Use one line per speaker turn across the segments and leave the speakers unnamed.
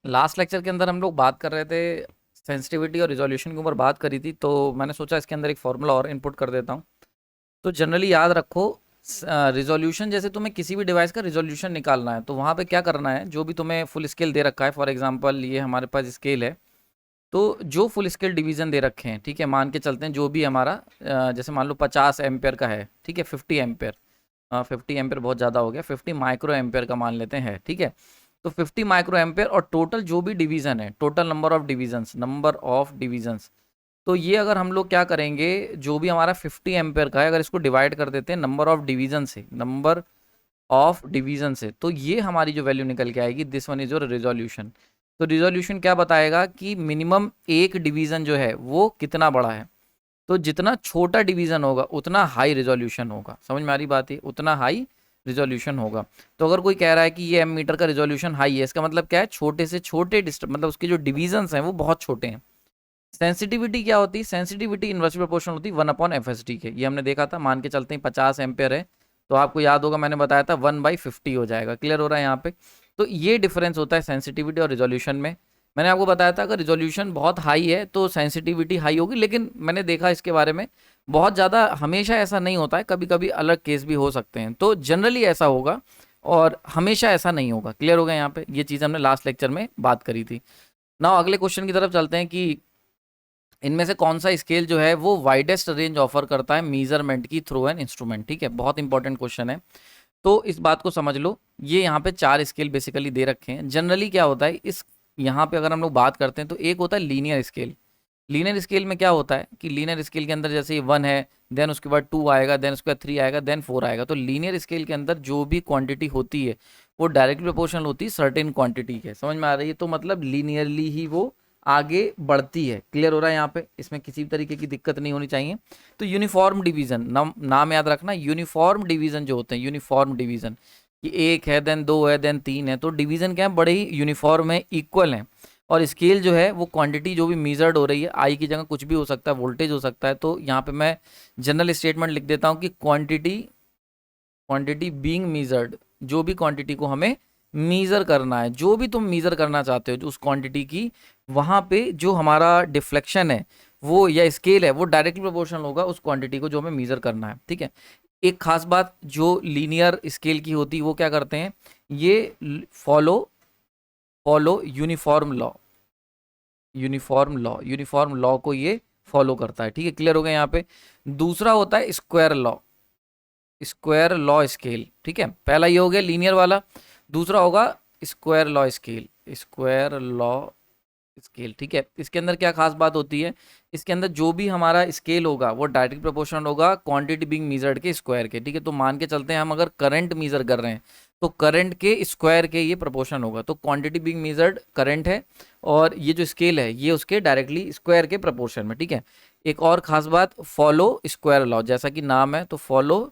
Last lecture के अंदर हम लोग बात कर रहे थे, सेंसिटिविटी और रिजोल्यूशन के ऊपर बात करी थी, तो मैंने सोचा इसके अंदर एक फॉर्मूला और इनपुट कर देता हूँ। तो जनरली याद रखो, रिजोल्यूशन जैसे तुम्हें किसी भी डिवाइस का रिजोल्यूशन निकालना है तो वहाँ पे क्या करना है, जो भी तुम्हें फुल स्केल दे रखा है, फॉर एग्जांपल ये हमारे पास स्केल है, तो जो फुल स्केल डिवीजन दे रखे हैं, ठीक है, मान के चलते हैं जो भी हमारा जैसे मान लो 50 एम्पेयर का है, ठीक है, 50 एम्पेयर, 50 एम्पेयर बहुत ज़्यादा हो गया, 50 माइक्रो एम्पेयर का मान लेते हैं, ठीक है। तो 50 माइक्रो एम्पेयर और टोटल जो भी डिवीजन है, टोटल नंबर ऑफ डिवीजन्स, तो ये अगर हम लोग क्या करेंगे, जो भी हमारा 50 एम्पेयर का है, अगर इसको डिवाइड कर देते हैं नंबर ऑफ डिवीजन से, तो ये हमारी जो वैल्यू निकल के आएगी, this one is your resolution. तो रिजोल्यूशन क्या बताएगा कि मिनिमम एक डिवीजन जो है वो कितना बड़ा है। तो जितना छोटा डिवीजन होगा उतना हाई रिजोल्यूशन होगा। समझ में आ रही बात है, उतना हाई रिजोल्यूशन होगा। तो अगर कोई कह रहा है कि ये एम मीटर का रिजोल्यूशन हाई है, इसका मतलब क्या है, छोटे से छोटे डिस्टेंस, मतलब उसके जो डिवीजन्स हैं वो बहुत छोटे हैं। सेंसिटिविटी क्या होती है, सेंसिटिविटी इन्वर्सली प्रोपोर्शनल होती है 1/FSD के। ये हमने देखा था, मान के चलते हैं 50 एम्पेयर है, तो आपको याद होगा मैंने बताया था 1/50 हो जाएगा। क्लियर हो रहा है यहाँ पे। तो ये डिफरेंस होता है सेंसिटिविटी और रिजोल्यूशन में। मैंने आपको बताया था अगर रिजोल्यूशन बहुत हाई है तो सेंसिटिविटी हाई होगी, लेकिन मैंने देखा इसके बारे में बहुत ज़्यादा हमेशा ऐसा नहीं होता है, कभी कभी अलग केस भी हो सकते हैं। तो जनरली ऐसा होगा और हमेशा ऐसा नहीं होगा। क्लियर हो गया यहाँ पे, ये चीज़ हमने लास्ट लेक्चर में बात करी थी। नाउ अगले क्वेश्चन की तरफ चलते हैं कि इनमें से कौन सा स्केल जो है वो वाइडेस्ट रेंज ऑफर करता है मेजरमेंट की थ्रू एन इंस्ट्रूमेंट। ठीक है, बहुत इंपॉर्टेंट क्वेश्चन है, तो इस बात को समझ लो। ये यहाँ पे 4 स्केल बेसिकली दे रखे हैं। जनरली क्या होता है, इस यहाँ पे अगर हम लोग बात करते हैं तो एक होता है लीनियर स्केल। लीनियर स्केल में क्या होता है कि लीनियर स्केल के अंदर जैसे 1 है, देन उसके बाद 2 आएगा, देन उसके बाद 3 आएगा, देन 4 आएगा। तो लीनियर स्केल के अंदर जो भी क्वांटिटी होती है वो डायरेक्टली प्रोपोर्शनल होती है सर्टेन क्वांटिटी के। समझ में आ रही है, तो मतलब लीनियरली ही वो आगे बढ़ती है। क्लियर हो रहा है यहाँ पे, इसमें किसी भी तरीके की दिक्कत नहीं होनी चाहिए। तो यूनिफॉर्म डिवीजन, नाम याद रखना, यूनिफॉर्म डिवीजन जो होते हैं, यूनिफॉर्म डिवीजन कि 1 है, देन 2 है, देन 3 है, तो डिवीजन क्या है, बड़े ही यूनिफॉर्म है, इक्वल है। और स्केल जो है वो क्वांटिटी जो भी मेजर्ड हो रही है, आई की जगह कुछ भी हो सकता है, वोल्टेज हो सकता है। तो यहाँ पे मैं जनरल स्टेटमेंट लिख देता हूँ कि क्वांटिटी क्वांटिटी बीइंग मेजर्ड, जो भी क्वांटिटी को हमें मीज़र करना है, जो भी तुम मीज़र करना चाहते हो जो उस क्वांटिटी की, वहाँ पे जो हमारा डिफ्लेक्शन है वो या स्केल है वो डायरेक्टली प्रोपोर्शनल होगा उस क्वांटिटी को जो हमें मीज़र करना है। ठीक है, एक खास बात जो लीनियर स्केल की होती है वो क्या करते हैं, ये फॉलो फॉलो यूनिफॉर्म लॉ को ये फॉलो करता है। ठीक है, क्लियर हो गया यहाँ पे। दूसरा होता है स्क्वायर लॉ स्केल। ठीक है, पहला ये हो गया लीनियर वाला, दूसरा होगा स्क्वायर लॉ स्केल। ठीक है, इसके अंदर क्या खास बात होती है, इसके अंदर जो भी हमारा स्केल होगा वो डायरेक्ट प्रोपोर्शनल होगा क्वांटिटी बीइंग मेजर्ड के स्क्वायर के। ठीक है, तो मान के चलते हैं हम अगर करंट मेजर कर रहे हैं तो करंट के स्क्वायर के ये प्रोपोर्शन होगा। तो क्वांटिटी बीइंग मेजर्ड करंट है और ये जो स्केल है ये उसके डायरेक्टली स्क्वायर के प्रोपोर्शन में। ठीक है, एक और खास बात, फॉलो स्क्वायर लॉ, जैसा कि नाम है तो फॉलो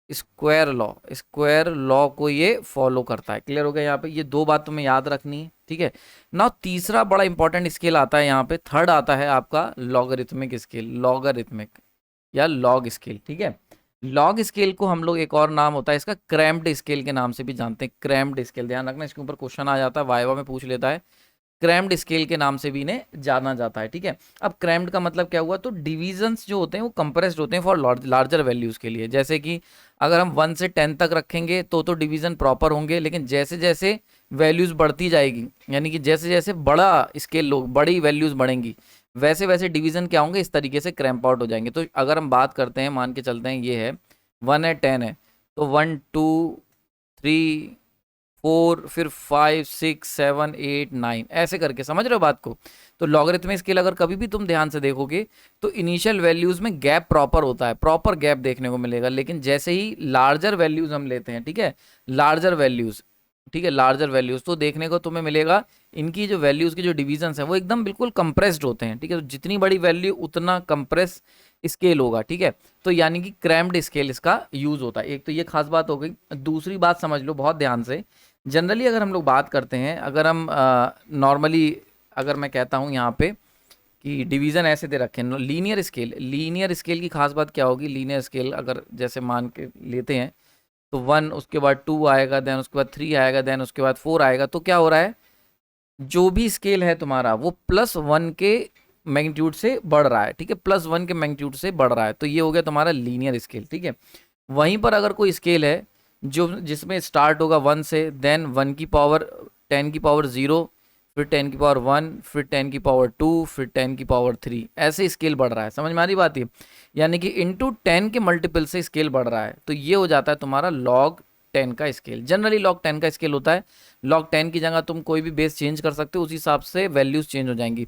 स्क्वायर लॉ को ये फॉलो करता है। क्लियर हो गया यहाँ पे, ये दो बात तुम्हें याद रखनी है। ठीक है, नाउ तीसरा बड़ा इंपॉर्टेंट स्केल आता है यहाँ पे, थर्ड आता है आपका लॉगरिथमिक स्केल, लॉगरिथमिक या लॉग स्केल। ठीक है, लॉग स्केल को हम लोग एक और नाम होता है इसका क्रैम्प्ड स्केल के नाम से भी जानते हैं। क्रैम्प्ड स्केल, ध्यान रखना, इसके ऊपर क्वेश्चन आ जाता है, वाइवा में पूछ लेता है। क्रैम्ड स्केल के नाम से भी इन्हें जाना जाता है। ठीक है, अब क्रैम्ड का मतलब क्या हुआ, तो डिविजन्स जो होते हैं वो कंप्रेस्ड होते हैं फॉर लार्जर वैल्यूज के लिए। जैसे कि अगर हम 1 से 10 तक रखेंगे तो डिवीजन प्रॉपर होंगे, लेकिन जैसे जैसे वैल्यूज बढ़ती जाएगी, यानी कि जैसे जैसे बड़ा स्केल लोग बड़ी वैल्यूज बढ़ेंगी, वैसे वैसे डिवीजन क्या होंगे, इस तरीके से क्रैम्प आउट हो जाएंगे। तो अगर हम बात करते हैं, मान के चलते हैं ये है 1 है, 10 है, तो 1 2 3 4, फिर 5 6 7 8 9, ऐसे करके, समझ रहे हो बात को। तो लॉगरिथमिक स्केल अगर कभी भी तुम ध्यान से देखोगे तो इनिशियल वैल्यूज में गैप प्रॉपर होता है, प्रॉपर गैप देखने को मिलेगा, लेकिन जैसे ही लार्जर वैल्यूज हम लेते हैं, ठीक है, लार्जर वैल्यूज, ठीक है, लार्जर वैल्यूज, तो देखने को तुम्हें मिलेगा इनकी जो वैल्यूज के जो डिविजन्स हैं वो एकदम बिल्कुल कंप्रेस्ड होते हैं। ठीक है, तो जितनी बड़ी वैल्यू उतना कंप्रेस स्केल होगा। ठीक है, तो यानी कि क्रैम्प्ड स्केल इसका यूज होता है। एक तो ये खास बात हो गई। दूसरी बात समझ लो बहुत ध्यान से, जनरली अगर हम लोग बात करते हैं, अगर हम नॉर्मली अगर मैं कहता हूँ यहाँ पे कि डिवीज़न ऐसे दे रखे हैं, लीनियर स्केल की खास बात क्या होगी, लीनियर स्केल अगर जैसे मान के लेते हैं तो 1, उसके बाद 2 आएगा, देन उसके बाद 3 आएगा, देन उसके बाद 4 आएगा, तो क्या हो रहा है, जो भी स्केल है तुम्हारा वो +1 के मैग्नीट्यूड से बढ़ रहा है, ठीक है, +1 के मैग्नीट्यूड से बढ़ रहा है, तो ये हो गया तुम्हारा लीनियर स्केल, ठीक है। वहीं पर अगर कोई स्केल है जो जिसमें स्टार्ट होगा 1 से, देन 1 की पावर 10 की पावर 0, फिर 10 की पावर 1, फिर 10 की पावर 2, फिर 10 की पावर 3, ऐसे स्केल बढ़ रहा है, समझ में आ रही बात ये, यानी कि इंटू 10 के मल्टीपल से स्केल बढ़ रहा है, तो ये हो जाता है तुम्हारा log 10 का स्केल। जनरली log 10 का स्केल होता है, log 10 की जगह तुम कोई भी बेस चेंज कर सकते हो, उसी हिसाब से वैल्यूज चेंज हो जाएंगी।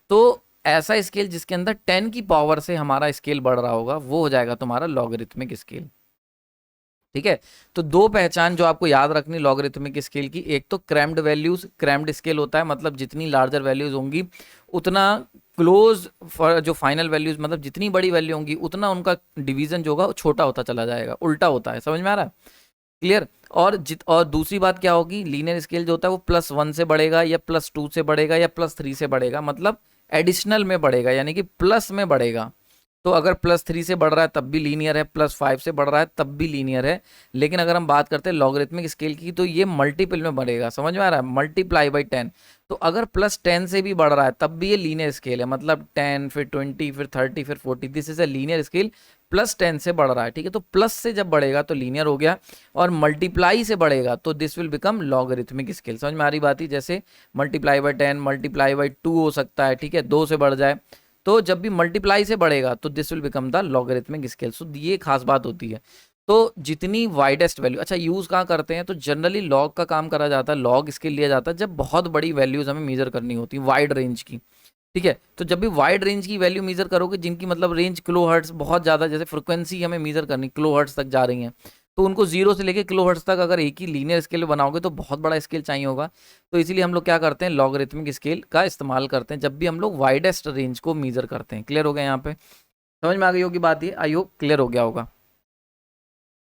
तो ऐसा स्केल जिसके अंदर 10 की पावर से हमारा स्केल बढ़ रहा होगा वो हो जाएगा तुम्हारा लॉगरिथमिक स्केल, ठीक है। तो दो पहचान जो आपको याद रखनी लॉगरिथमिक स्केल की, एक तो क्रैम्ड वैल्यूज, क्रैम्ड स्केल होता है मतलब जितनी लार्जर वैल्यूज होंगी उतना क्लोज जो फाइनल वैल्यूज, मतलब जितनी बड़ी वैल्यू होंगी उतना उनका डिवीजन जो होगा वो छोटा होता चला जाएगा, उल्टा होता है, समझ में आ रहा है, क्लियर। और दूसरी बात क्या होगी, लीनियर स्केल जो होता है वो +1 से बढ़ेगा या +2 से बढ़ेगा या +3 से बढ़ेगा, मतलब एडिशनल में बढ़ेगा, यानी कि प्लस में बढ़ेगा। तो अगर +3 से बढ़ रहा है तब भी लीनियर है, +5 से बढ़ रहा है तब भी लीनियर है। लेकिन अगर हम बात करते हैं लॉगरिथमिक स्केल की तो ये मल्टीपल में बढ़ेगा, समझ में आ रहा है, मल्टीप्लाई बाई 10। तो अगर +10 से भी बढ़ रहा है तब भी ये लीनियर स्केल है, मतलब 10 फिर 20 फिर 30 फिर 40, this is a linear scale, +10 से बढ़ रहा है, ठीक है। तो प्लस से जब बढ़ेगा तो लीनियर हो गया, और मल्टीप्लाई से बढ़ेगा तो this will become logarithmic scale. समझ में आ रही बात ही, जैसे मल्टीप्लाई बाई 10, मल्टीप्लाई बाई 2 हो सकता है, ठीक है, 2 से बढ़ जाए। तो जब भी मल्टीप्लाई से बढ़ेगा तो this will become the logarithmic scale. So ये खास बात होती है। तो जितनी वाइडेस्ट वैल्यू, अच्छा यूज कहाँ करते हैं, तो जनरली लॉग का काम करा जाता है, लॉग स्केल लिया जाता है जब बहुत बड़ी वैल्यूज हमें मेजर करनी होती है, वाइड रेंज की, ठीक है। तो जब भी वाइड रेंज की वैल्यू मेजर करोगे, जिनकी मतलब रेंज किलो हर्ट्ज बहुत ज़्यादा, जैसे फ्रिक्वेंसी हमें मेजर करनी किलो हर्ट्ज तक जा रही हैं, तो उनको 0 से लेके किलो हर्ट्ज तक अगर एक ही लीनियर स्केल बनाओगे तो बहुत बड़ा स्केल चाहिए होगा। तो इसीलिए हम लोग क्या करते हैं, लॉगरिथमिक स्केल का इस्तेमाल करते हैं जब भी हम लोग वाइडेस्ट रेंज को मेजर करते हैं। क्लियर हो गया यहाँ पे, समझ में आ गई होगी बात, ये आई होप क्लियर हो गया होगा।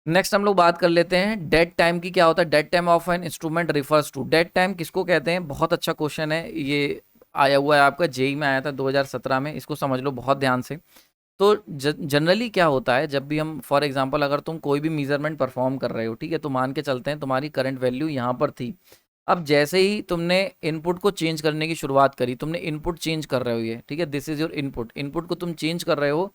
नेक्स्ट हम लोग बात कर लेते हैं डेड टाइम की। क्या होता है dead time of an instrument refers to, dead time किसको कहते हैं, बहुत अच्छा क्वेश्चन है ये, आया हुआ है आपका जेई में, आया था 2017 में, इसको समझ लो बहुत ध्यान से। तो जनरली क्या होता है, जब भी हम फॉर एग्जांपल अगर तुम कोई भी मेजरमेंट परफॉर्म कर रहे हो, ठीक है, तो मान के चलते हैं तुम्हारी करंट वैल्यू यहाँ पर थी। अब जैसे ही तुमने इनपुट को चेंज करने की शुरुआत करी, तुमने इनपुट चेंज कर रहे हो, ये ठीक है, this is your input, input को तुम चेंज कर रहे हो,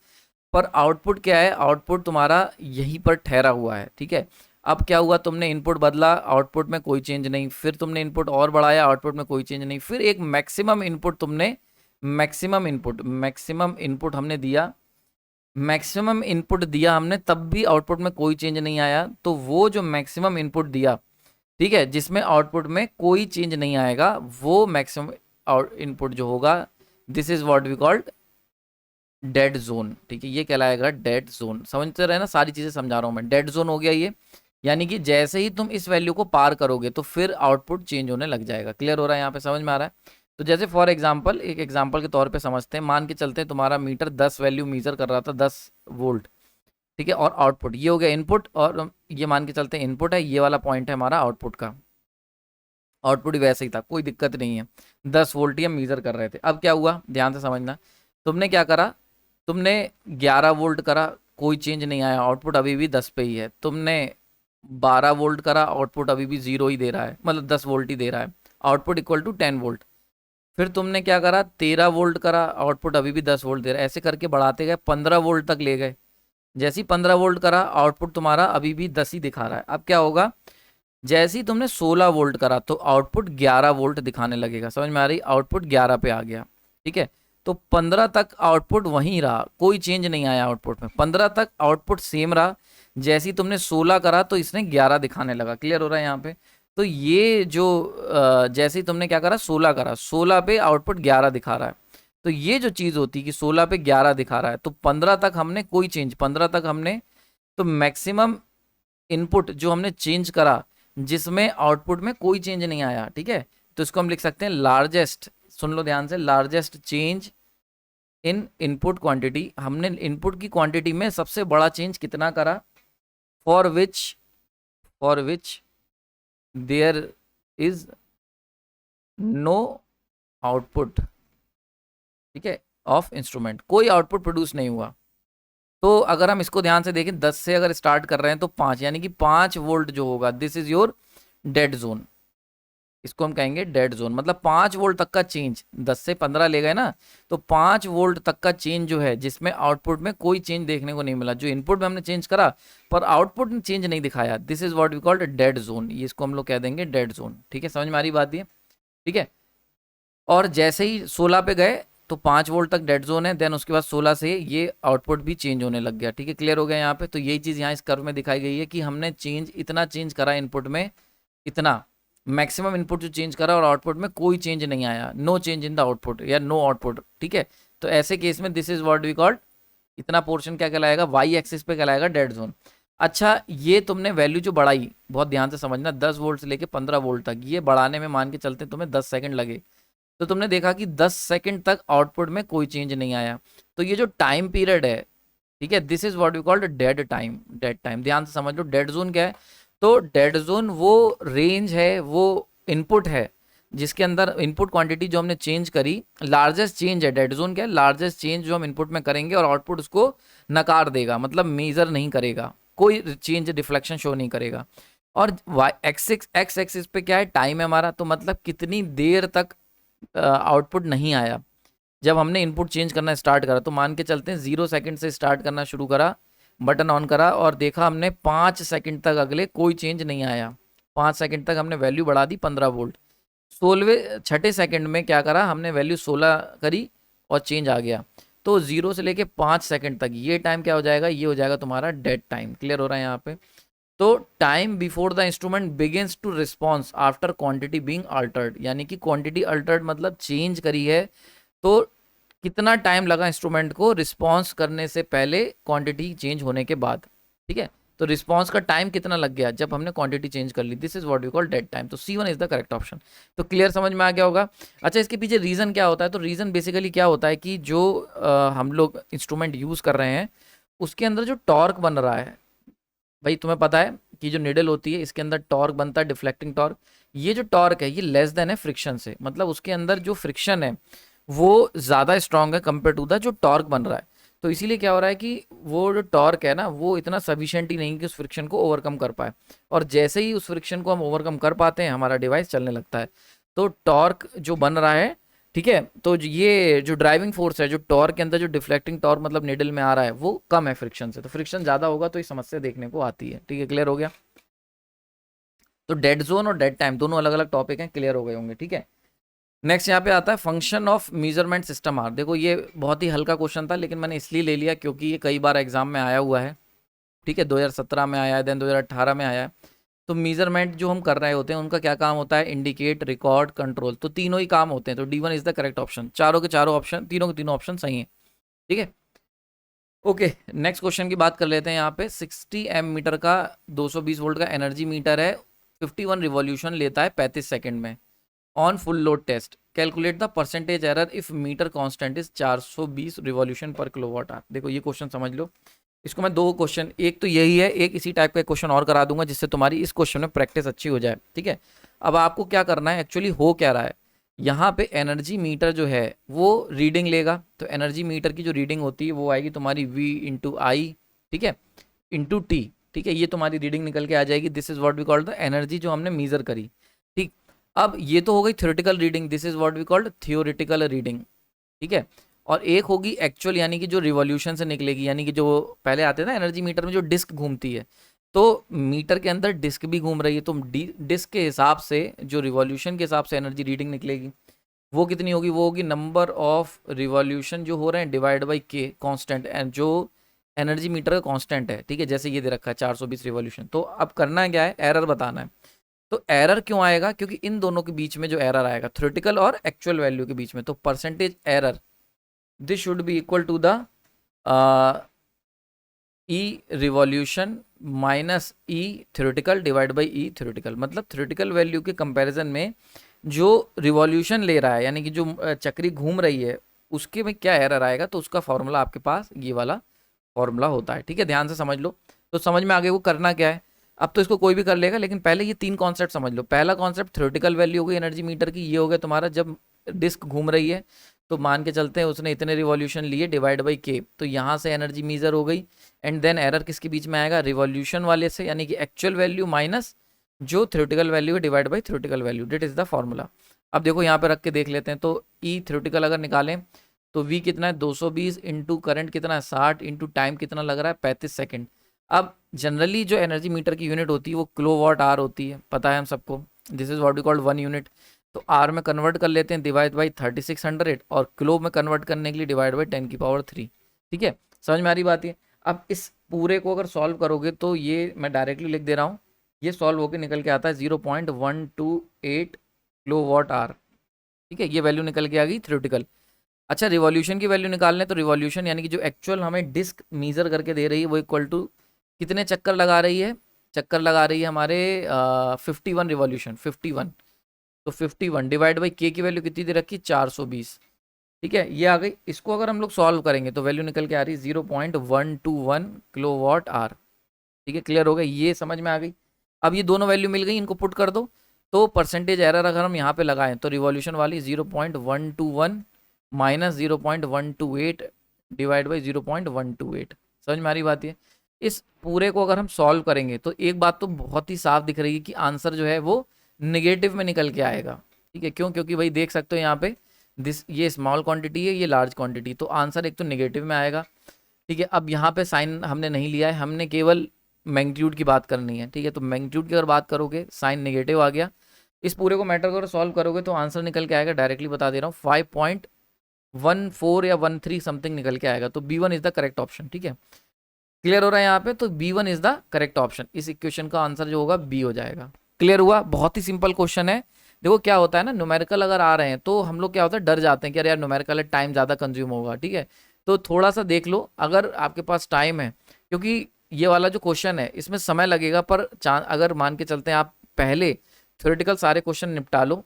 पर आउटपुट क्या है, आउटपुट तुम्हारा यहीं पर ठहरा हुआ है, ठीक है। अब क्या हुआ, तुमने इनपुट बदला, आउटपुट में कोई चेंज नहीं, फिर तुमने इनपुट और बढ़ाया, आउटपुट में कोई चेंज नहीं, फिर एक मैक्सिमम इनपुट तुमने, मैक्सिमम इनपुट हमने दिया, मैक्सिमम इनपुट दिया हमने, तब भी आउटपुट में कोई चेंज नहीं आया। तो वो जो मैक्सिमम इनपुट दिया, ठीक है, जिसमें आउटपुट में कोई चेंज नहीं आएगा, वो मैक्सिमम इनपुट जो होगा, this is what we called dead zone, ठीक है, ये कहलाएगा डेड जोन। समझते रहे ना, सारी चीजें समझा रहा हूं मैं, डेड जोन हो गया ये, यानी कि जैसे ही तुम इस वैल्यू को पार करोगे तो फिर आउटपुट चेंज होने लग जाएगा। क्लियर हो रहा है यहाँ पे, समझ में आ रहा है। तो जैसे फॉर एग्जांपल, एक एग्जांपल के तौर पे समझते हैं, मान के चलते हैं तुम्हारा मीटर 10 वैल्यू मेजर कर रहा था, 10 वोल्ट, ठीक है, और आउटपुट ये हो गया इनपुट, और ये मान के चलते हैं इनपुट है, ये वाला पॉइंट है हमारा आउटपुट का, आउटपुट वैसे ही था, कोई दिक्कत नहीं है, 10 वोल्ट ही हम मेजर कर रहे थे। अब क्या हुआ, ध्यान से समझना, तुमने क्या करा, तुमने 11 वोल्ट करा, कोई चेंज नहीं आया, आउटपुट अभी भी 10 पे ही है। तुमने 12 वोल्ट करा, आउटपुट अभी भी 0 ही दे रहा है, मतलब 10 वोल्ट ही दे रहा है, आउटपुट इक्वल टू 10 वोल्ट। फिर तुमने क्या करा, 13 वोल्ट करा, आउटपुट अभी भी 10 वोल्ट दे रहा है, ऐसे करके बढ़ाते गए, 15 वोल्ट तक ले गए। जैसे ही 15 वोल्ट करा, आउटपुट तुम्हारा अभी भी 10 ही दिखा रहा है। अब क्या होगा, जैसे ही तुमने 16 वोल्ट करा तो आउटपुट 11 वोल्ट दिखाने लगेगा, समझ में आ रही, आउटपुट 11 पे आ गया, ठीक है। तो 15 तक आउटपुट वहीं रहा, कोई चेंज नहीं आया आउटपुट में, 15 तक आउटपुट सेम रहा। जैसे ही तुमने 16 करा तो इसने 11 दिखाने लगा। क्लियर हो रहा है यहाँ पे। तो ये जो जैसे ही तुमने क्या करा, 16 करा, 16 पे आउटपुट 11 दिखा रहा है। तो ये जो चीज़ होती है कि 16 पे 11 दिखा रहा है, तो 15 तक हमने कोई चेंज, 15 तक हमने, तो मैक्सिमम इनपुट जो हमने चेंज करा जिसमें आउटपुट में कोई चेंज नहीं आया, ठीक है, तो इसको हम लिख सकते हैं लार्जेस्ट, सुन लो ध्यान से, largest change in input quantity. हमने इनपुट की क्वांटिटी में सबसे बड़ा चेंज कितना करा, for which there is no output, ठीक है, ऑफ इंस्ट्रूमेंट, कोई आउटपुट प्रोड्यूस नहीं हुआ। तो अगर हम इसको ध्यान से देखें, 10 से अगर स्टार्ट कर रहे हैं तो 5, यानी कि 5 वोल्ट जो होगा, this is your dead zone, इसको हम कहेंगे डेड जोन। मतलब 5 वोल्ट तक का चेंज, 10 से 15 ले गए ना, तो 5 वोल्ट तक का चेंज जो है जिसमें आउटपुट में कोई चेंज देखने को नहीं मिला, जो इनपुट में हमने चेंज करा पर आउटपुट ने चेंज नहीं दिखाया, this is what we called dead zone. ये इसको हम लोग कह देंगे डेड जोन। ठीक है, समझ में आ रही बात ये? ठीक है। और जैसे ही 16 पे गए तो 5 वोल्ट तक डेड जोन है, देन उसके बाद 16 से ये आउटपुट भी चेंज होने लग गया। ठीक है, क्लियर हो गया यहाँ पे? तो यही चीज़ यहाँ इस कर्व में दिखाई गई है कि हमने चेंज इतना चेंज करा इनपुट में, इतना मैक्सिमम इनपुट जो चेंज करा और आउटपुट में कोई चेंज नहीं आया, no change in the output या नो आउटपुट। ठीक है, तो ऐसे केस में this is what we called, इतना पोर्शन क्या कहलाएगा, वाई एक्सिस पे कहलाएगा डेड जोन। अच्छा, ये तुमने वैल्यू जो बढ़ाई, बहुत ध्यान से समझना, 10 वोल्ट से लेके 15 वोल्ट तक, ये बढ़ाने में मान के चलते तुम्हें 10 सेकंड लगे, तो तुमने देखा कि 10 सेकंड तक आउटपुट में कोई चेंज नहीं आया। तो ये जो टाइम पीरियड है, ठीक है, this is what we called dead time. Dead time ध्यान से समझ लो। डेड जोन क्या है? तो डेड जोन वो रेंज है, वो इनपुट है जिसके अंदर इनपुट क्वांटिटी जो हमने चेंज करी, लार्जेस्ट चेंज है। डेड जोन क्या है? लार्जेस्ट चेंज जो हम इनपुट में करेंगे और आउटपुट उसको नकार देगा, मतलब मेजर नहीं करेगा, कोई चेंज डिफ्लेक्शन शो नहीं करेगा। और एक्स एक्सिस पे क्या है? टाइम है हमारा, तो मतलब कितनी देर तक आउटपुट नहीं आया। जब हमने इनपुट चेंज करना स्टार्ट करा तो मान के चलते हैं 0 सेकंड से स्टार्ट करना शुरू करा, बटन ऑन करा और देखा हमने 5 सेकंड तक अगले कोई चेंज नहीं आया। 5 सेकंड तक हमने वैल्यू बढ़ा दी 15 वोल्ट। 6वें सेकंड में क्या करा हमने, वैल्यू 16 करी और चेंज आ गया। तो 0 से लेके 5 सेकंड तक ये टाइम क्या हो जाएगा? ये हो जाएगा तुम्हारा डेड टाइम। क्लियर हो रहा है यहाँ पे? तो time before the instrument begins to response after quantity being altered, यानी कि क्वांटिटी अल्टर्ड मतलब चेंज करी है, तो कितना टाइम लगा इंस्ट्रूमेंट को रिस्पॉन्स करने से पहले क्वांटिटी चेंज होने के बाद। ठीक है, तो रिस्पॉन्स का टाइम कितना लग गया जब हमने क्वांटिटी चेंज कर ली, this is what we call dead time. तो C1 is the correct option. तो क्लियर, समझ में आ गया होगा? अच्छा, इसके पीछे रीज़न क्या होता है? तो रीज़न बेसिकली क्या होता है कि जो हम लोग इंस्ट्रूमेंट यूज़ कर रहे हैं उसके अंदर जो टॉर्क बन रहा है, भाई तुम्हें पता है कि जो निडल होती है इसके अंदर टॉर्क बनता है, डिफ्लेक्टिंग टॉर्क। ये जो टॉर्क है ये लेस देन है फ्रिक्शन से, मतलब उसके अंदर जो फ्रिक्शन है वो ज़्यादा स्ट्रांग है कंपेयर टू द जो टॉर्क बन रहा है। तो इसीलिए क्या हो रहा है कि वो जो टॉर्क है ना वो इतना सफिशिएंट ही नहीं कि उस फ्रिक्शन को ओवरकम कर पाए, और जैसे ही उस फ्रिक्शन को हम ओवरकम कर पाते हैं हमारा डिवाइस चलने लगता है। तो टॉर्क जो बन रहा है, ठीक है, तो ये जो ड्राइविंग फोर्स है, जो टॉर्क के अंदर जो डिफ्लेक्टिंग टॉर्क मतलब निडल में आ रहा है वो कम है फ्रिक्शन से, तो फ्रिक्शन ज़्यादा होगा तो ये समस्या देखने को आती है। ठीक है, क्लियर हो गया? तो डेड जोन और डेड टाइम दोनों अलग अलग टॉपिक हैं, क्लियर हो गए होंगे। ठीक है, नेक्स्ट यहाँ पे आता है function of measurement system are. देखो ये बहुत ही हल्का क्वेश्चन था लेकिन मैंने इसलिए ले लिया क्योंकि ये कई बार एग्जाम में आया हुआ है। ठीक है, 2017 में आया है, देन 2018 में आया है। तो मेजरमेंट जो हम कर रहे होते हैं उनका क्या काम होता है? इंडिकेट, रिकॉर्ड, कंट्रोल, तो तीनों ही काम होते हैं। तो D1 is the correct option. चारों के चारों ऑप्शन, तीनों के तीनों ऑप्शन सही हैं। ठीक है, ओके, नेक्स्ट क्वेश्चन की बात कर लेते हैं। यहाँ पे 60 एम मीटर का 220 वोल्ट का एनर्जी मीटर है, 51 रिवॉल्यूशन लेता है 35 सेकंड में। On full load test calculate the percentage error if meter constant is 420 revolution per kilowatt hour. देखो ये क्वेश्चन समझ लो, इसको मैं दो क्वेश्चन, एक तो यही है, एक इसी टाइप का क्वेश्चन और करा दूंगा जिससे तुम्हारी इस क्वेश्चन में प्रैक्टिस अच्छी हो जाए। ठीक है, अब आपको क्या करना है, एक्चुअली हो क्या रहा है यहाँ पे, एनर्जी मीटर जो है वो रीडिंग लेगा। तो एनर्जी मीटर की जो रीडिंग होती है वो आएगी तुम्हारी V/I, ठीक है, इंटू T। ठीक है, ये तुम्हारी रीडिंग निकल के आ जाएगी। This is what we called the energy जो हमने मेजर करी। ठीक, अब ये तो हो गई theoretical reading, this is what we called theoretical reading. ठीक है, और एक होगी एक्चुअल, यानी कि जो रिवॉल्यूशन से निकलेगी, यानी कि जो पहले आते हैं ना एनर्जी मीटर में जो डिस्क घूमती है, तो मीटर के अंदर डिस्क भी घूम रही है, तो डिस्क के हिसाब से जो रिवॉल्यूशन के हिसाब से एनर्जी रीडिंग निकलेगी वो कितनी होगी? वो होगी नंबर ऑफ रिवॉल्यूशन जो हो रहे हैं डिवाइड बाई के कांस्टेंट, एंड जो एनर्जी मीटर का कांस्टेंट है। ठीक है, जैसे ये दे रखा है 420 रिवॉल्यूशन। तो अब करना क्या है, एरर बताना है। तो एरर क्यों आएगा? क्योंकि इन दोनों के बीच में जो एरर आएगा थ्योरेटिकल और एक्चुअल वैल्यू के बीच में, तो percentage error this should be equal to the E revolution minus E theoretical divide by E theoretical. मतलब थ्योरेटिकल वैल्यू के कंपैरिजन में जो रिवॉल्यूशन ले रहा है, यानी कि जो चक्री घूम रही है, उसके में क्या एरर आएगा, तो उसका फॉर्मूला आपके पास ये वाला फॉर्मूला होता है। ठीक है, ध्यान से समझ लो। तो समझ में आगे वो करना क्या है, अब तो इसको कोई भी कर लेगा, लेकिन पहले ये तीन कॉन्सेप्ट समझ लो। पहला कॉन्सेप्ट थ्योरेटिकल वैल्यू हो गई एनर्जी मीटर की, ये हो गया तुम्हारा जब डिस्क घूम रही है, तो मान के चलते हैं उसने इतने रिवॉल्यूशन लिए डिवाइड बाई के, तो यहाँ से एनर्जी मेजर हो गई। एंड देन एरर किसके बीच में आएगा? रिवॉल्यूशन वाले से, यानी कि एक्चुअल वैल्यू माइनस जो थ्योरेटिकल वैल्यू है divide by theoretical value, that is the formula. अब देखो यहाँ पे रख के देख लेते हैं, तो ई थ्योरेटिकल अगर निकालें तो वी कितना है 220 इंटू करंट कितना है 60 इंटू टाइम कितना लग रहा है 35 सेकंड। अब जनरली जो एनर्जी मीटर की यूनिट होती है वो किलो वाट आर होती है, पता है हम सबको, this is what we called 1 unit. तो आर में कन्वर्ट कर लेते हैं, डिवाइड बाई 3600, और किलो में कन्वर्ट करने के लिए डिवाइड बाई 10⁻3। ठीक है, समझ में आ रही बात है। अब इस पूरे को अगर सॉल्व करोगे तो ये मैं डायरेक्टली लिख दे रहा हूँ, ये सॉल्व होकर निकल के आता है 0.128 किलो वाट आर। ठीक है, ये वैल्यू निकल के आ गई थ्योरेटिकल। अच्छा, रिवॉल्यूशन की वैल्यू निकालने, तो रिवॉल्यूशन यानी कि जो एक्चुअल हमें डिस्क मीजर करके दे रही है वो इक्वल टू कितने चक्कर लगा रही है, चक्कर लगा रही है हमारे 51 रिवॉल्यूशन 51। तो 51 डिवाइड बाई के की वैल्यू कितनी दे रखी 420। ठीक है, ये आ गई। इसको अगर हम लोग सॉल्व करेंगे तो वैल्यू निकल के आ रही है 0.121 किलो वाट आर। ठीक है, क्लियर हो गया, ये समझ में आ गई। अब ये दोनों वैल्यू मिल गई, इनको पुट कर दो। तो परसेंटेज एरर अगर हम यहाँ पे लगाएं तो रिवॉल्यूशन वाली 0.121 माइनस 0.128 डिवाइड बाई 0.128। समझ में आ रही बात है। इस पूरे को अगर हम सॉल्व करेंगे तो एक बात तो बहुत ही साफ दिख रही है कि आंसर जो है वो निगेटिव में निकल के आएगा। ठीक है, क्यों? क्योंकि भाई देख सकते हो यहाँ पे ये स्मॉल क्वांटिटी है, ये लार्ज क्वांटिटी, तो आंसर एक तो निगेटिव में आएगा। ठीक है, अब यहाँ पे साइन हमने नहीं लिया है, हमने केवल मैग्नीट्यूड की बात करनी है। ठीक है, तो मैग्नीट्यूड की अगर बात करोगे साइन नेगेटिव आ गया। इस पूरे को मैटर को अगर सॉल्व करोगे तो आंसर निकल के आएगा, डायरेक्टली बता दे रहा हूँ 5.14 या 13 समथिंग निकल के आएगा। तो B1 is the correct option. ठीक है, क्लियर हो रहा है यहाँ पे, तो B1 is the correct option. इस इक्वेशन का आंसर जो होगा B हो जाएगा। क्लियर हुआ, बहुत ही सिंपल क्वेश्चन है। देखो क्या होता है ना, न्यूमेरिकल अगर आ रहे हैं तो हम लोग क्या होता है डर जाते हैं कि अरे यार न्यूमेरिकल टाइम ज़्यादा कंज्यूम होगा। ठीक है, तो थोड़ा सा देख लो अगर आपके पास टाइम है, क्योंकि ये वाला जो क्वेश्चन है इसमें समय लगेगा, पर अगर मान के चलते हैं आप पहले थ्योरेटिकल सारे क्वेश्चन निपटा लो।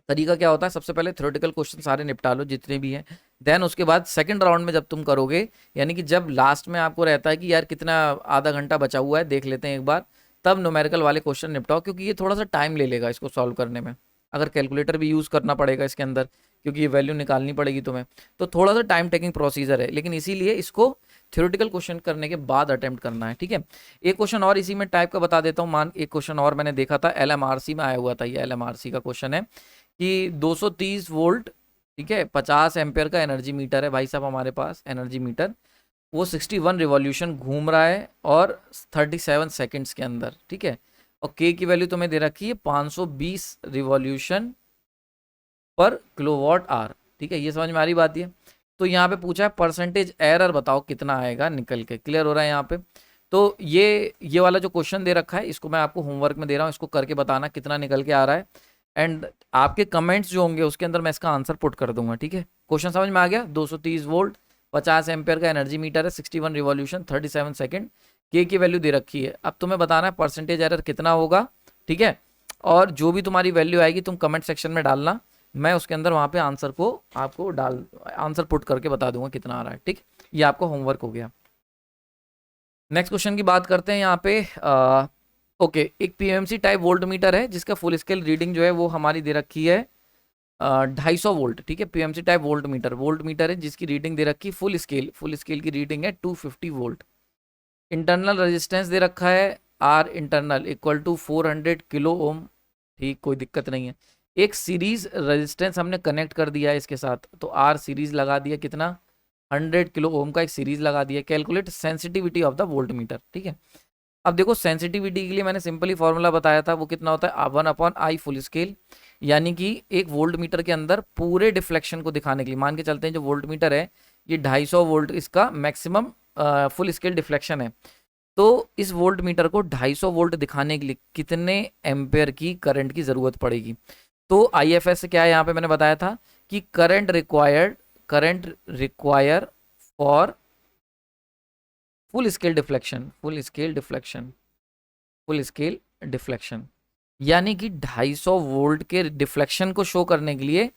तरीका क्या होता है, सबसे पहले थ्योरेटिकल क्वेश्चन सारे निपटा लो जितने भी हैं, देन उसके बाद सेकंड राउंड में जब तुम करोगे, यानी कि जब लास्ट में आपको रहता है कि यार कितना आधा घंटा बचा हुआ है देख लेते हैं एक बार, तब न्यूमेरिकल वाले क्वेश्चन निपटाओ, क्योंकि ये थोड़ा सा टाइम ले लेगा इसको सॉल्व करने में। अगर कैलकुलेटर भी यूज़ करना पड़ेगा इसके अंदर, क्योंकि ये वैल्यू निकालनी पड़ेगी तुम्हें, तो थोड़ा सा टाइम टेकिंग प्रोसीजर है, लेकिन इसीलिए इसको थ्योरेटिकल क्वेश्चन करने के बाद अटेम्प्ट करना है। ठीक है, एक क्वेश्चन और इसी में टाइप का बता देता हूँ। मान एक क्वेश्चन और मैंने देखा था, LMRC में आया हुआ था, ये LMRC का क्वेश्चन है कि 230 वोल्ट, ठीक है, 50 एम्पेयर का एनर्जी मीटर है भाई साहब हमारे पास एनर्जी मीटर, वो 61 रिवॉल्यूशन घूम रहा है और 37 सेकंड्स के अंदर। ठीक है, और के की वैल्यू तुम्हें दे रखी है 520 रिवॉल्यूशन पर किलोवाट आवर। ठीक है, ये समझ में आ रही बात है। तो यहाँ पे पूछा है परसेंटेज एरर बताओ कितना आएगा निकल के। क्लियर हो रहा है यहाँ पे। तो ये वाला जो क्वेश्चन दे रखा है इसको मैं आपको होमवर्क में दे रहा हूँ, इसको करके बताना कितना निकल के आ रहा है, एंड आपके कमेंट्स जो होंगे उसके अंदर मैं इसका आंसर पुट कर दूंगा। ठीक है, क्वेश्चन समझ में आ गया। 230 वोल्ट 50 एम्पेयर का एनर्जी मीटर है, 61 रिवॉल्यूशन 37 सेकंड, के की वैल्यू दे रखी है। अब तुम्हें बताना है परसेंटेज एरर कितना होगा। ठीक है, और जो भी तुम्हारी वैल्यू आएगी तुम कमेंट सेक्शन में डालना, मैं उसके अंदर वहाँ पे आंसर को आपको आंसर पुट करके बता दूंगा कितना आ रहा है। ठीक, ये आपका होमवर्क हो गया। नेक्स्ट क्वेश्चन की बात करते हैं यहाँ पे। ओके, एक पीएमसी टाइप वोल्ट मीटर है जिसका फुल स्केल रीडिंग जो है वो हमारी दे रखी है 250 वोल्ट। ठीक है, पीएमसी टाइप वोल्ट मीटर है जिसकी रीडिंग दे रखी फुल स्केल की रीडिंग है 250 वोल्ट। इंटरनल रेजिस्टेंस दे रखा है R internal equal to 400 kilo ohm. ठीक, कोई दिक्कत नहीं है। एक सीरीज रेजिस्टेंस हमने कनेक्ट कर दिया है इसके साथ, तो आर सीरीज लगा दिया, कितना 100 किलो ओम का एक सीरीज लगा दिया। Calculate sensitivity of the volt meter. ठीक है, अब देखो सेंसिटिविटी के लिए मैंने सिंपली फॉर्मूला बताया था, वो कितना होता है 1/i फुल स्केल, यानी कि एक वोल्ट मीटर के अंदर पूरे डिफ्लेक्शन को दिखाने के लिए मान के चलते हैं जो वोल्ट मीटर है ये 250 वोल्ट इसका मैक्सिमम फुल स्केल डिफ्लेक्शन है। तो इस वोल्ट मीटर को 250 वोल्ट दिखाने के लिए कितने एम्पेयर की करंट की जरूरत पड़ेगी। तो IFS से क्या है यहाँ पे मैंने बताया था कि current require for full scale deflection, यानी कि 250 वोल्ट के डिफ्लेक्शन को शो करने के लिए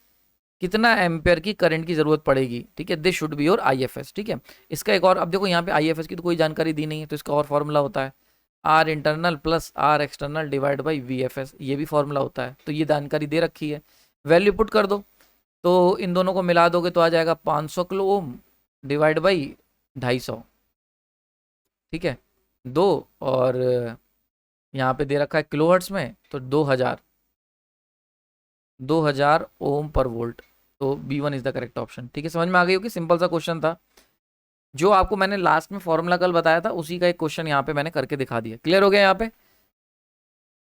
कितना एम्पेयर की करंट की जरूरत पड़ेगी। ठीक है, this should be your IFS। ठीक है, इसका एक और, अब देखो यहाँ पे IFS की तो कोई जानकारी दी नहीं है, तो इसका और फॉर्मूला होता है R internal plus R external divide by VFS, ये भी फॉर्मूला होता है। तो ये जानकारी दे रखी है, वैल्यू पुट कर दो, तो इन दोनों को मिला दोगे तो आ जाएगा 500 किलो ओम डिवाइड बाई 250। ठीक है, 2 और यहाँ पे दे रखा है किलोहर्ट्ज में, तो 2000 ओम पर वोल्ट। तो B1 is the correct option. ठीक है, समझ में आ गई होगी, सिंपल सा क्वेश्चन था। जो आपको मैंने लास्ट में फॉर्मूला कल बताया था उसी का एक क्वेश्चन यहाँ पे मैंने करके दिखा दिया। क्लियर हो गया यहाँ पे।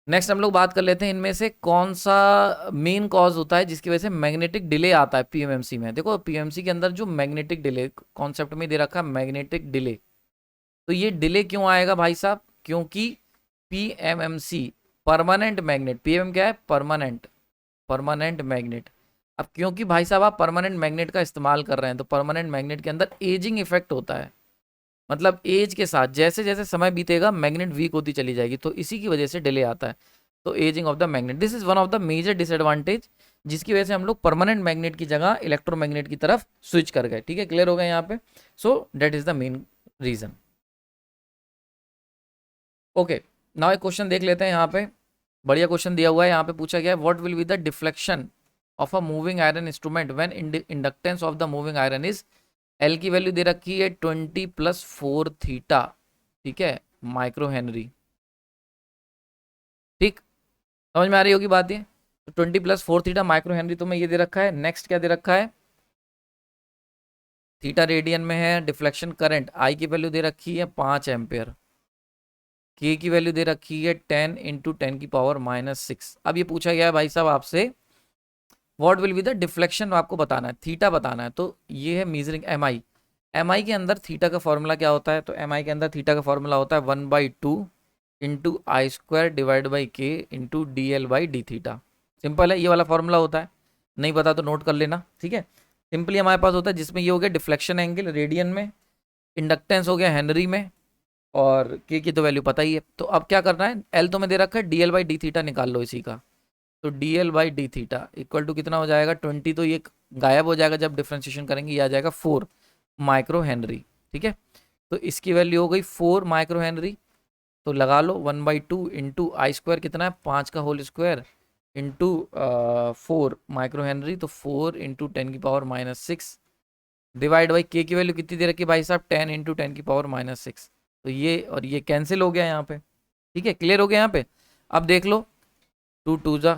नेक्स्ट हम लोग बात कर लेते हैं, इनमें से कौन सा मेन कॉज होता है जिसकी वजह से मैग्नेटिक डिले आता है पीएमएमसी में। देखो पीएमएमसी के अंदर जो मैग्नेटिक डिले कॉन्सेप्ट में दे रखा है मैग्नेटिक डिले, तो ये डिले क्यों आएगा भाई साहब, क्योंकि पीएमएमसी परमानेंट मैग्नेट, पीएम क्या है, परमानेंट मैग्नेट। अब क्योंकि भाई साहब आप परमानेंट मैग्नेट का इस्तेमाल कर रहे हैं, तो परमानेंट मैग्नेट के अंदर एजिंग इफेक्ट होता है, मतलब एज के साथ जैसे जैसे समय बीतेगा मैग्नेट वीक होती चली जाएगी, तो इसी की वजह से डिले आता है। तो ageing of the magnet, this is one of the major disadvantage, जिसकी वजह से हम लोग परमानेंट मैग्नेट की जगह इलेक्ट्रोमैग्नेट की तरफ स्विच कर गए। ठीक है, क्लियर हो गया यहाँ पे। So that is the main reason. Okay, now एक क्वेश्चन देख लेते हैं यहाँ पे, बढ़िया क्वेश्चन दिया हुआ है। यहाँ पे पूछा गया है what will be the deflection of a moving iron instrument when inductance of the moving iron is, L की वैल्यू दे रखी है 20+4 थीटा, ठीक है, माइक्रो हेनरी। ठीक, समझ में आ रही होगी बात ये। तो 20+4 थीटा माइक्रो हेनरी तुम्हें ये दे रखा है। नेक्स्ट क्या दे रखा है, थीटा रेडियन में है। डिफ्लेक्शन करंट आई की वैल्यू दे रखी है 5 एम्पेयर, के की वैल्यू दे रखी है 10 × 10⁻⁻6। अब ये पूछा गया है भाई साहब आपसे what will be the deflection, आपको बताना है, थीटा बताना है। तो ये है मीजरिंग एम आई के अंदर थीटा का फॉर्मूला क्या होता है, तो एम आई के अंदर थीटा का फॉर्मूला होता है 1/2 × I² डिवाइड बाई के × DL/d थीटा। सिंपल है, ये वाला फॉर्मूला होता है, नहीं पता तो नोट कर लेना। ठीक है, सिंपली हमारे पास होता है जिसमें ये हो गया डिफ्लेक्शन एंगल रेडियन में, इंडक्टेंस हो गया हेनरी में, और के की तो वैल्यू पता ही है। तो अब क्या करना है, एल तो मैं दे रखा है, DL/d थीटा निकाल लो इसी का। तो DL/d थीटा इक्वल टू कितना हो जाएगा, 20, तो ये गायब हो जाएगा जब डिफ्रेंशिएशन करेंगे, ये आ जाएगा 4 माइक्रो हेनरी। ठीक है, तो इसकी वैल्यू हो गई 4 माइक्रो हेनरी। तो लगा लो 1/2 × I² कितना है, 5 का whole square into 4 micro henry, तो 4 × 10⁻⁻6 डिवाइड बाई के की वैल्यू कितनी दे रखी है भाई साहब, 10 × 10⁻⁻6। तो ये और ये कैंसिल हो गया यहाँ पे। ठीक है, क्लियर हो गया यहाँ पे। अब देख लो 2 2 जा,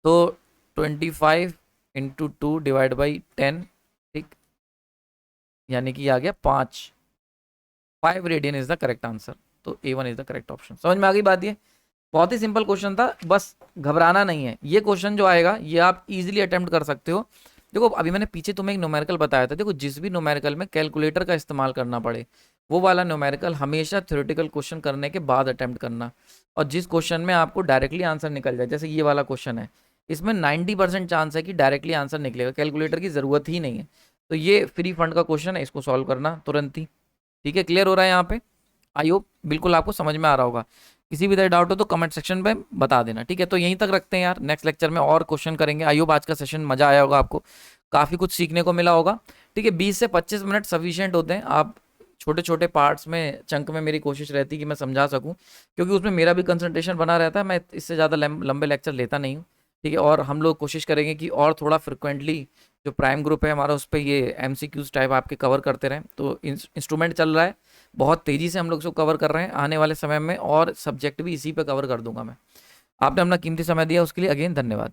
तो 25 × 2 डिवाइड बाई 10, ठीक, यानी कि आ गया 5 radian is the correct answer. तो A1 is the correct option. समझ में आ गई बात। ये बहुत ही सिंपल क्वेश्चन था, बस घबराना नहीं है। ये क्वेश्चन जो आएगा ये आप इजीली अटेम्प्ट कर सकते हो। देखो अभी मैंने पीछे तुम्हें एक न्यूमेरिकल बताया था, देखो जिस भी न्यूमेरिकल में कैलकुलेटर का इस्तेमाल करना पड़े वो वाला न्यूमेरिकल हमेशा थ्योरेटिकल क्वेश्चन करने के बाद अटेम्प्ट करना। और जिस क्वेश्चन में आपको डायरेक्टली आंसर निकल जाए, जैसे ये वाला क्वेश्चन है, इसमें 90% चांस है कि डायरेक्टली आंसर निकलेगा, कैलकुलेटर की ज़रूरत ही नहीं है। तो ये फ्री फंड का क्वेश्चन है, इसको सॉल्व करना तुरंत ही। ठीक है, क्लियर हो रहा है यहाँ पे। आई होप बिल्कुल आपको समझ में आ रहा होगा। किसी भी तरह डाउट हो तो कमेंट सेक्शन में बता देना। ठीक है, तो यहीं तक रखते हैं यार, नेक्स्ट लेक्चर में और क्वेश्चन करेंगे। आई होप आज का सेशन मजा आया होगा, आपको काफ़ी कुछ सीखने को मिला होगा। ठीक है, 20 से 25 मिनट सफिशिएंट होते हैं। आप छोटे छोटे पार्ट्स में, चंक में मेरी कोशिश रहती है कि मैं समझा सकूं, क्योंकि उसमें मेरा भी कंसंट्रेशन बना रहता है। मैं इससे ज़्यादा लंबे लेक्चर लेता नहीं हूँ। ठीक है, और हम लोग कोशिश करेंगे कि और थोड़ा फ्रिक्वेंटली जो प्राइम ग्रुप है हमारा, उस पर ये MCQs टाइप आपके कवर करते रहें। तो इंस्ट्रूमेंट चल रहा है, बहुत तेज़ी से हम लोग इसको कवर कर रहे हैं। आने वाले समय में और सब्जेक्ट भी इसी पे कवर कर दूंगा मैं। आपने अपना कीमती समय दिया, उसके लिए अगेन धन्यवाद।